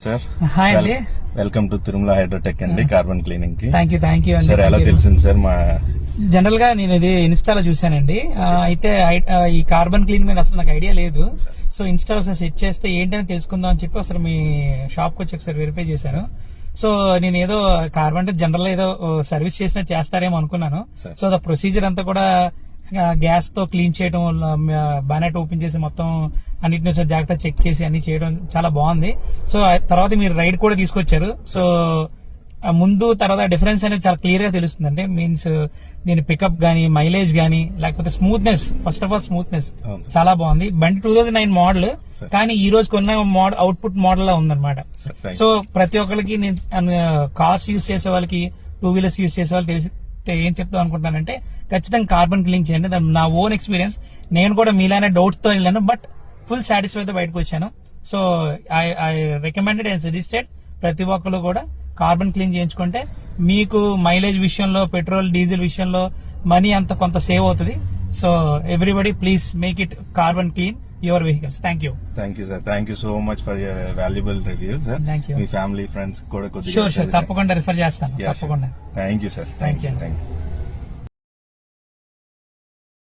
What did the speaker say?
Sir hi అండి, welcome to Tirumala Hydrotech అండి, carbon cleaning కి. థ్యాంక్ యూ అండి. సార్ ఎలా తెలిసింది సార్? మా జనరల్ గా నేను ఇది ఇన్స్టాలో చూసానండి. అయితే ఈ కార్బన్ క్లీన్ మీద అసలు నాకు ఐడియా లేదు. సో ఇన్స్టాలో ఒకసారి సెట్ చేస్తే ఏంటని తెలుసుకుందాం అని చెప్పి అసలు మీ షాప్ కి వచ్చి ఒకసారి వెరిఫై చేశాను. సో నేను ఏదో కార్బన్ అంటే జనరల్ ఏదో సర్వీస్ చేసినట్టు చేస్తారేమో అనుకున్నాను. సో ద ప్రొసీజర్ అంతా కూడా గ్యాస్ తో క్లీన్ చేయడం, బానెట్ ఓపెన్ చేసి మొత్తం అన్నిటిని ఒకసారి జాగ్రత్త చెక్ చేసి అన్ని చేయడం చాలా బాగుంది. సో తర్వాత మీరు రైడ్ కూడా తీసుకొచ్చారు. సో ముందు తర్వాత డిఫరెన్స్ అనేది చాలా క్లియర్ గా తెలుస్తుంది. అంటే మీన్స్ దీని పికప్ గానీ, మైలేజ్ గానీ, లేకపోతే smoothness, first of all smoothness చాలా బాగుంది. బండి 2009 మోడల్, కానీ ఈ రోజు కొన్న అవుట్పుట్ మోడల్ లా ఉందన్నమాట. సో ప్రతి ఒక్కరికి కార్స్ యూజ్ చేసే వాళ్ళకి, 2 వీలర్స్ యూజ్ చేసే వాళ్ళు తెలిసి ఏం చెప్తాం అనుకుంటున్నానంటే ఖచ్చితంగా కార్బన్ క్లీనింగ్ చేయండి. నా ఓన్ ఎక్స్పీరియన్స్, నేను కూడా మీలానే డౌట్స్ తో వెళ్ళాను, బట్ ఫుల్ సాటిస్ఫైడ్ తో బయటకు వచ్చాను. So I recommended and suggested ప్రతి ఒక్కరు కూడా కార్బన్ క్లీన్ చేయించుకుంటే మీకు మైలేజ్ విషయంలో, పెట్రోల్ డీజిల్ విషయంలో మనీ అంత కొంత సేవ్ అవుతుంది. So everybody please make it carbon clean your vehicles. Thank you sir, thank you so much for your valuable review sir. Thank you. Me family friends కూడా కొద్దిగా sure తప్పకుండా refer చేస్తాను. తప్పకుండా. Thank you sir. Thank you.